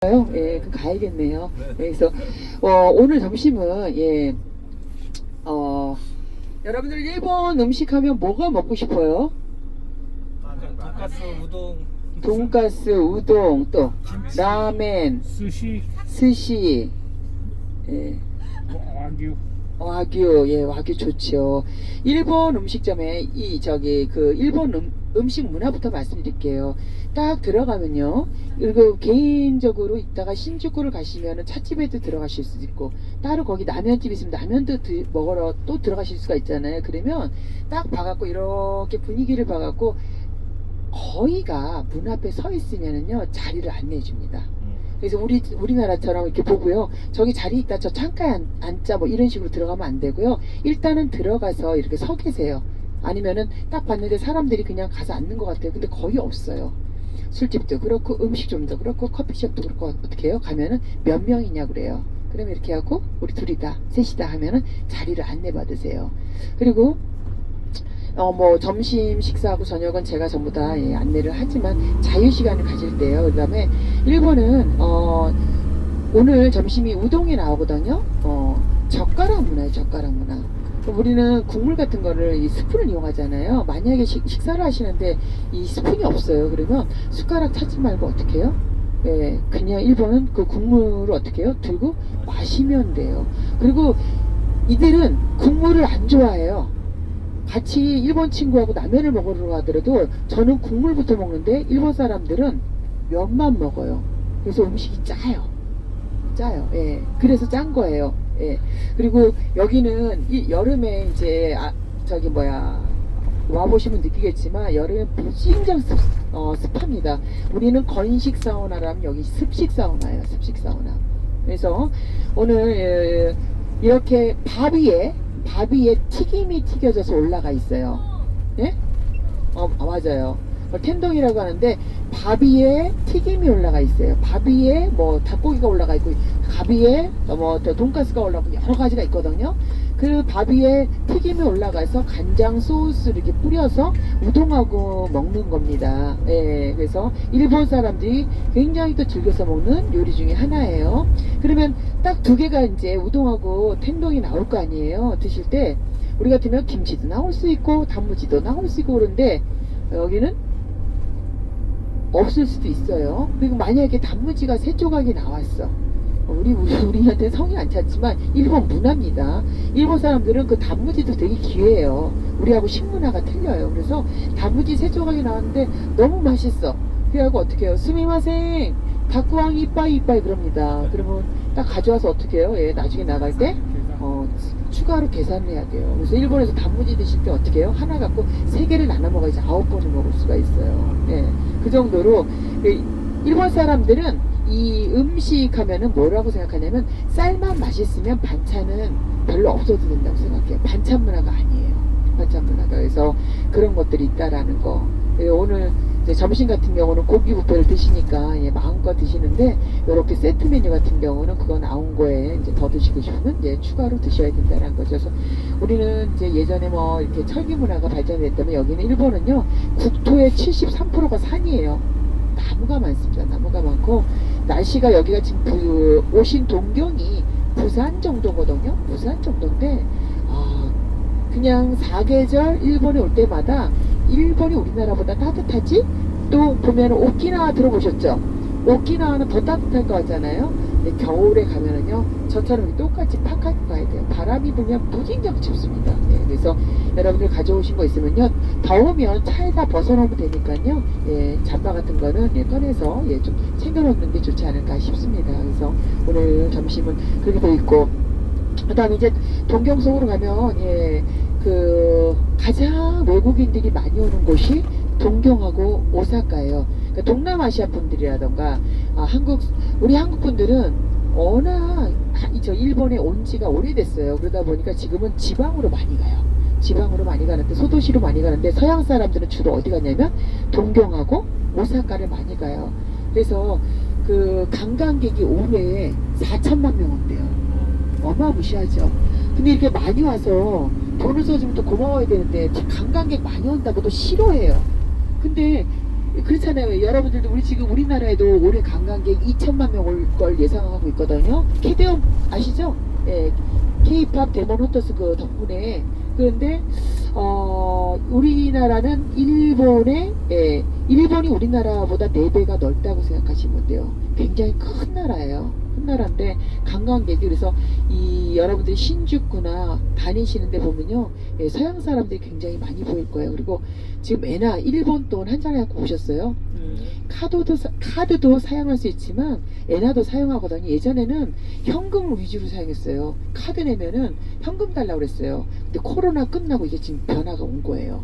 예, 그 가야겠네요. 그래서 오늘 점심은 여러분들 일본 음식 하면 뭐가 먹고 싶어요? 돈가스, 우동, 돈가스, 우동, 또 라멘, 스시, 예, 와규. 와규, 예, 와규 좋죠. 일본 음식점에 일본 음식 문화부터 말씀드릴게요. 딱 들어가면요, 그리고 개인적으로 있다가 신주쿠를 가시면은 찻집에도 들어가실 수 있고, 따로 거기 라면집 있으면 라면도 먹으러 또 들어가실 수가 있잖아요. 그러면 딱 봐갖고 이렇게 분위기를 봐갖고 거의가 문 앞에 서 있으면은요 자리를 안 내줍니다. 그래서 우리나라처럼 이렇게 보고요, 저기 자리 있다, 저 창가에 앉자, 뭐 이런 식으로 들어가면 안 되고요. 일단은 들어가서 이렇게 서 계세요. 아니면은 딱 봤는데 사람들이 그냥 가서 앉는 것 같아요. 근데 거의 없어요. 술집도 그렇고 음식점도 그렇고 커피숍도 그렇고 어떻게 해요? 가면은 몇 명이냐 그래요. 그러면 이렇게 하고 우리 둘이다, 셋이다 하면은 자리를 안내받으세요. 그리고 뭐 점심 식사하고 저녁은 제가 전부 다 안내를 하지만 자유시간을 가질 때요. 그 다음에 일본은 오늘 점심이 우동이 나오거든요. 젓가락 문화예요. 젓가락 문화. 우리는 국물 같은 거를 이 스푼을 이용하잖아요. 만약에 식사를 하시는데 이 스푼이 없어요. 그러면 숟가락 찾지 말고 어떻게 해요? 예, 그냥 일본은 그 국물을 어떻게 해요? 들고 마시면 돼요. 그리고 이들은 국물을 안 좋아해요. 같이 일본 친구하고 라면을 먹으러 가더라도 저는 국물부터 먹는데 일본 사람들은 면만 먹어요. 그래서 음식이 짜요. 예. 그래서 짠 거예요. 예. 그리고 여기는 여름에 이제 와보시면 느끼겠지만 여름에 무진장 습합니다. 우리는 건식 사우나라면 여기 습식 사우나예요. 습식 사우나. 그래서 오늘 이렇게 밥 위에 튀김이 튀겨져서 올라가 있어요. 예? 맞아요. 텐동이라고 하는데 밥 위에 튀김이 올라가 있어요. 밥 위에 뭐 닭고기가 올라가 있고, 밥 위에 뭐 돈가스가 올라가고 여러 가지가 있거든요. 그 밥 위에 튀김이 올라가서 간장 소스를 이렇게 뿌려서 우동하고 먹는 겁니다. 예, 그래서 일본 사람들이 굉장히 또 즐겨서 먹는 요리 중에 하나예요. 그러면 딱 두 개가 이제 우동하고 텐동이 나올 거 아니에요. 드실 때 우리 같으면 김치도 나올 수 있고 단무지도 나올 수 있고 그런데 여기는 없을 수도 있어요. 그리고 만약에 단무지가 3조각이 나왔어. 우리한테 성이 안 찼지만 일본 문화입니다. 일본 사람들은 그 단무지도 되게 귀해요. 우리하고 식문화가 틀려요. 그래서 단무지 3조각이 나왔는데 너무 맛있어. 그래갖고 어떻게 해요? 스미마생 다쿠왕 이빠이 그럽니다. 그러면 딱 가져와서 어떻게 해요? 예, 나중에 나갈 때 추가로 계산을 해야 돼요. 그래서 일본에서 단무지 드실 때 어떻게 해요? 하나 갖고 3개를 나눠 먹어야지 9번을 먹을 수가 있어요. 예, 그 정도로 일본 사람들은 이 음식 하면은 뭐라고 생각하냐면 쌀만 맛있으면 반찬은 별로 없어도 된다고 생각해요. 반찬 문화가 아니에요. 반찬 문화가. 그래서 그런 것들이 있다라는 거. 오늘 이제 점심 같은 경우는 고기 뷔페를 드시니까 마음껏 드시는데, 이렇게 세트 메뉴 같은 경우는 그거 나온 거에 이제 더 드시고 싶으면 이제 추가로 드셔야 된다는 거죠. 그래서 우리는 이제 예전에 뭐 이렇게 철기 문화가 발전됐다면 여기는 일본은요 국토의 73%가 산이에요. 나무가 많습니다. 나무가 많고 날씨가 여기가 지금 오신 동경이 부산 정도거든요. 부산 정도인데 그냥 사계절 일본에 올 때마다 일본이 우리나라보다 따뜻하지? 또 보면 오키나와 들어보셨죠? 오키나와는 더 따뜻할 것 같잖아요. 근데 겨울에 가면은요 저처럼 똑같이 파카 입고 가야 돼요. 바람이 불면 무진장 춥습니다. 네, 그래서 여러분들 가져오신 거 있으면요 더우면 차에다 벗어놓으면 되니까요, 잠바 같은 거는 꺼내서 좀 챙겨놓는 게 좋지 않을까 싶습니다. 그래서 오늘 점심은 그렇게 돼 있고, 그 다음에 이제 동경 속으로 가면 그 가장 외국인들이 많이 오는 곳이 동경하고 오사카예요. 그러니까 동남아시아 분들이라던가 우리 한국 분들은 워낙 저 일본에 온 지가 오래됐어요. 그러다 보니까 지금은 지방으로 많이 가요. 지방으로 많이 가는데, 소도시로 많이 가는데, 서양 사람들은 주로 어디 가냐면 동경하고 오사카를 많이 가요. 그래서 그 관광객이 올해 4천만 명 온대요. 어마무시하죠. 근데 이렇게 많이 와서 돈을 써주면 또 고마워야 되는데 관광객 많이 온다고도 싫어해요. 근데 그렇잖아요. 여러분들도 우리 지금 우리나라에도 올해 관광객 2천만 명 올 걸 예상하고 있거든요. 캐대엄 아시죠? 예, K-팝 데몬 헌터스 그 덕분에. 그런데 우리나라는 일본이 우리나라보다 4배가 넓다고 생각하시면 돼요. 굉장히 큰 나라예요. 큰 나라인데 관광객이 그래서 이 여러분들이 신주쿠나 다니시는데 보면요, 예, 서양 사람들이 굉장히 많이 보일 거예요. 그리고 지금 에나 일본 돈 한 장에 갖고 오셨어요. 카드도 사용할 수 있지만 에나도 사용하거든요. 예전에는 현금을 위주로 사용했어요. 카드 내면은 현금 달라고 그랬어요. 근데 코로나 끝나고 이게 지금 변화가 온 거예요.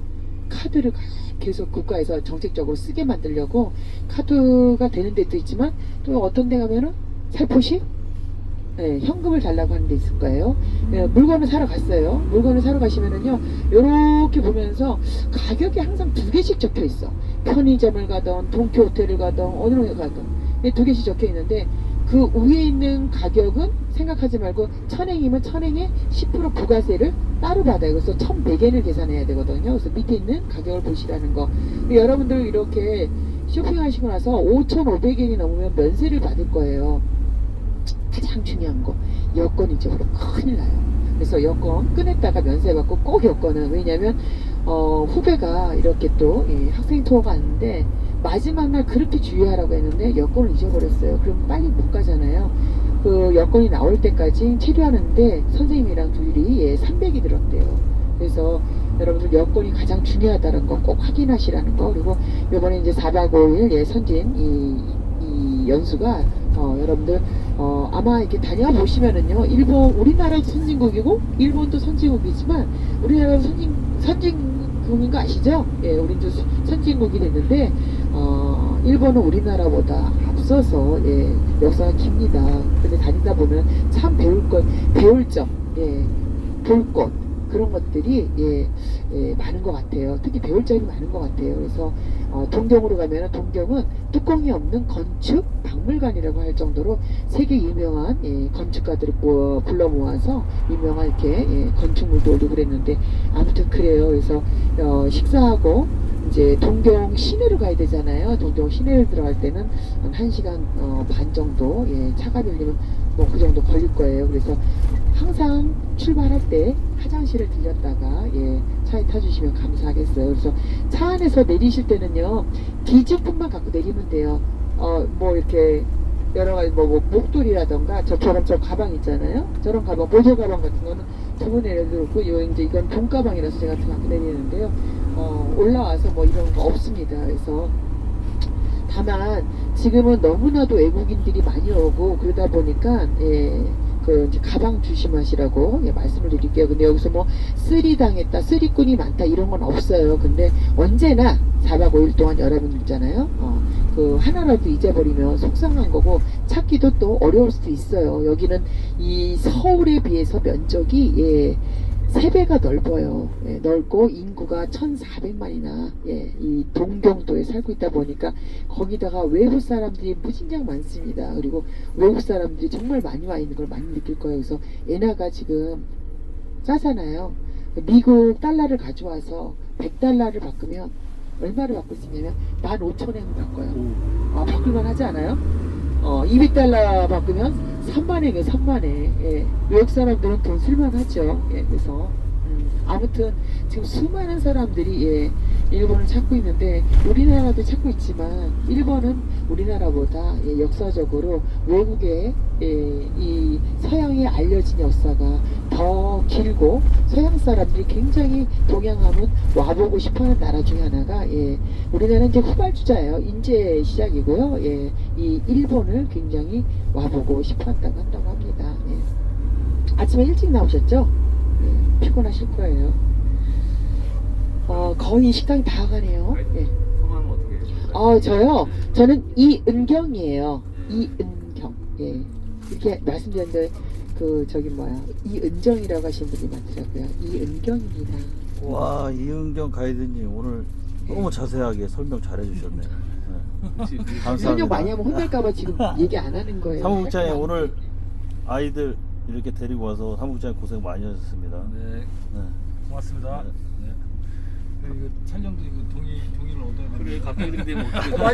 카드를 계속 국가에서 정책적으로 쓰게 만들려고 카드가 되는 데도 있지만 또 어떤 데 가면은 살포시 네, 현금을 달라고 하는 데 있을 거예요. 네, 물건을 사러 갔어요. 물건을 사러 가시면은요, 요렇게 보면서 가격이 항상 2개씩 적혀 있어. 편의점을 가던, 동키 호텔을 가던, 어느 데 가던. 2개씩 적혀 있는데, 그 위에 있는 가격은 생각하지 말고, 천행이면 천행에 10% 부가세를 따로 받아요. 그래서 1,100엔을 계산해야 되거든요. 그래서 밑에 있는 가격을 보시라는 거. 여러분들 이렇게 쇼핑하시고 나서 5,500엔이 넘으면 면세를 받을 거예요. 가장 중요한 거, 여권 잊어버리면 큰일 나요. 그래서 여권 꺼냈다가 면세받고 꼭 여권은, 왜냐면 후배가 이렇게 또 학생 투어가 왔는데 마지막 날 그렇게 주의하라고 했는데 여권을 잊어버렸어요. 그럼 빨리 못 가잖아요. 그 여권이 나올 때까지 체류하는데 선생님이랑 둘이 300이 들었대요. 그래서 여러분들 여권이 가장 중요하다는 거 꼭 확인하시라는 거. 그리고 이번에 이제 4박 5일 선진 이 연수가 여러분들 아마 이렇게 다녀보시면은요, 일본, 우리나라도 선진국이고 일본도 선진국이지만 우리나라도 선진국인 거 아시죠? 예, 우리도 선진국이 됐는데 일본은 우리나라보다 앞서서 역사가 깁니다. 근데 다니다 보면 참 배울 점, 볼 것, 그런 것들이 많은 것 같아요. 특히 배울 점이 많은 것 같아요. 그래서 동경으로 가면 동경은 뚜껑이 없는 건축 박물관이라고 할 정도로 세계 유명한 건축가들을 불러 모아서 유명한 이렇게 건축물도 올리고 그랬는데, 아무튼 그래요. 그래서 식사하고 이제 동경 시내로 가야 되잖아요. 동경 시내를 들어갈 때는 한 1시간 반 정도 차가 빌리면 뭐 그 정도 걸릴 거예요. 그래서 항상 출발할 때 화장실을 들렸다가 차에 타주시면 감사하겠어요. 그래서 차 안에서 내리실 때는요, 기증품만 갖고 내리면 돼요. 뭐 이렇게 여러 가지 뭐 목도리라던가 저처럼 저 가방 있잖아요. 저런 가방, 보조 가방 같은 거는 두고 내려놓고 이제 이건 돈 가방이라서 제가 갖고 내리는데요. 올라와서 뭐 이런 거 없습니다. 그래서 다만 지금은 너무나도 외국인들이 많이 오고 그러다 보니까 그 이제 가방 조심하시라고 말씀을 드릴게요. 근데 여기서 뭐 쓰리 당했다, 쓰리꾼이 많다 이런 건 없어요. 근데 언제나 4박 5일 동안 여러분들 있잖아요. 그 하나라도 잊어버리면 속상한 거고 찾기도 또 어려울 수도 있어요. 여기는 이 서울에 비해서 면적이 3배가 넓어요. 넓고 인구가 1,400만이나 이 동경도에 살고 있다 보니까 거기다가 외국 사람들이 무진장 많습니다. 그리고 외국 사람들이 정말 많이 와 있는 걸 많이 느낄 거예요. 그래서 엔화가 지금 싸잖아요. 미국 달러를 가져와서 100달러를 바꾸면 얼마를 바꿀 수 있냐면 15,000엔을 바꿔요. 바꿀만 하지 않아요? 200달러 바꾸면 3만엔이에요. 3만엔. 외국 사람들은 돈 쓸만하죠. 그래서 아무튼 지금 수많은 사람들이 일본을 찾고 있는데, 우리나라도 찾고 있지만 일본은 우리나라보다 역사적으로 외국에 이 서양에 알려진 역사가 더 길고, 서양 사람들이 굉장히 동양하면 와보고 싶어하는 나라 중에 하나가 우리나라는 이제 후발주자예요. 이제 시작이고요. 이 일본을 굉장히 와보고 싶어한다고 합니다. 아침에 일찍 나오셨죠? 피곤하실 거예요. 거의 식당이 다 가네요. 성함은 어떻게 되세요? 저요? 저는 이은경이에요. 이은경. 이렇게 말씀드렸는데, 이은정이라고 하시는 분이 많더라고요. 이은경입니다. 와, 이은경 가이드님 오늘 너무 자세하게 설명 잘 해주셨네요. 설명 감사합니다. 많이 하면 혼날까봐 지금 얘기 안 하는 거예요. 사무국장님 오늘 아이들 이렇게 데리고 와서 사무국장님 고생 많이 하셨습니다. 네, 네. 고맙습니다. 네. 네. 이거 촬영도 이거 동의를 얻어야 되는데. 그래 갑자기 들이대면 어떻게 맞아.